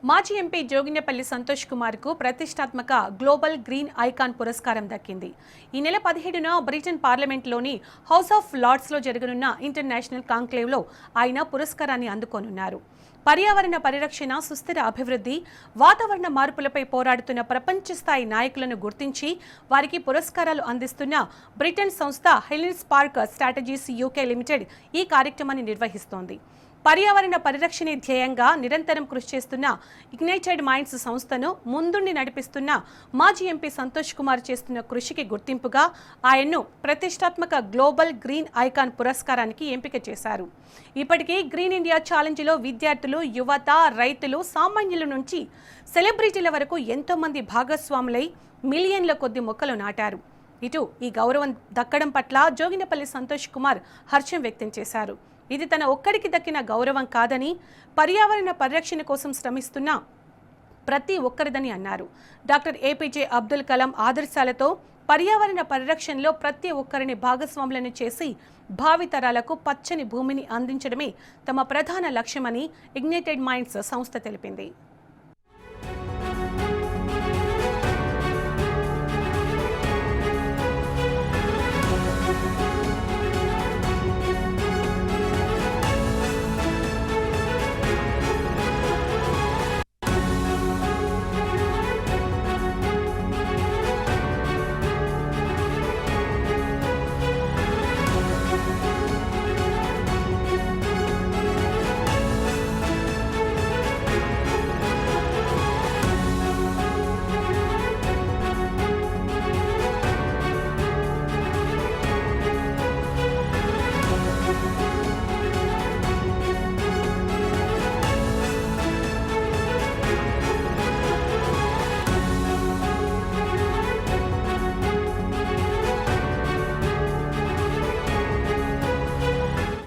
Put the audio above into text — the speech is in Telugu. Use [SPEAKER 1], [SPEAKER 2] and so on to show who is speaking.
[SPEAKER 1] మాజీ ఎంపీ జోగినేపల్లి సంతోష్ కుమార్ కు ప్రతిష్టాత్మక గ్లోబల్ గ్రీన్ ఐకాన్ పురస్కారం దక్కింది. ఈ నెల 17న బ్రిటన్ పార్లమెంట్లోని హౌస్ ఆఫ్ లార్డ్స్లో జరగనున్న ఇంటర్నేషనల్ కాంక్లేవ్లో ఆయన పురస్కారాన్ని అందుకోనున్నారు. పర్యావరణ పరిరక్షణ, సుస్థిర అభివృద్ధి, వాతావరణ మార్పులపై పోరాడుతున్న ప్రపంచ స్థాయి నాయకులను గుర్తించి వారికి పురస్కారాలు అందిస్తున్న బ్రిటన్ సంస్థ Helen spark strategies UK limited ఈ కార్యక్రమాన్ని నిర్వహిస్తోంది. పర్యావరణ పరిరక్షణ ధ్యేయంగా నిరంతరం కృషి చేస్తున్న ఇగ్నైటెడ్ మైండ్స్ సంస్థను ముందుండి నడిపిస్తున్న మాజీ ఎంపీ సంతోష్ కుమార్ చేస్తున్న కృషికి గుర్తింపుగా ఆయన్ను ప్రతిష్టాత్మక గ్లోబల్ గ్రీన్ ఐకాన్ పురస్కారానికి ఎంపిక చేశారు. ఇప్పటికే గ్రీన్ ఇండియా ఛాలెంజ్లో విద్యార్థులు, యువత, రైతులు, సామాన్యుల నుంచి సెలబ్రిటీల వరకు ఎంతో మంది భాగస్వాములై మిలియన్ల కొద్ది మొక్కలు నాటారు. ఇటు ఈ గౌరవం దక్కడం పట్ల జోగినేపల్లి సంతోష్ కుమార్ హర్షం వ్యక్తం చేశారు. ఇది తన ఒక్కడికి దక్కిన గౌరవం కాదని, పర్యావరణ పరిరక్షణ కోసం శ్రమిస్తున్న ప్రతి ఒక్కరిదని అన్నారు. డాక్టర్ ఏపీజే అబ్దుల్ కలాం ఆదర్శాలతో పర్యావరణ పరిరక్షణలో ప్రతి ఒక్కరిని భాగస్వాములను చేసి భావితరాలకు పచ్చని భూమిని అందించడమే తమ ప్రధాన లక్ష్యమని ఇగ్నైటెడ్ మైండ్స్ సంస్థ తెలిపింది.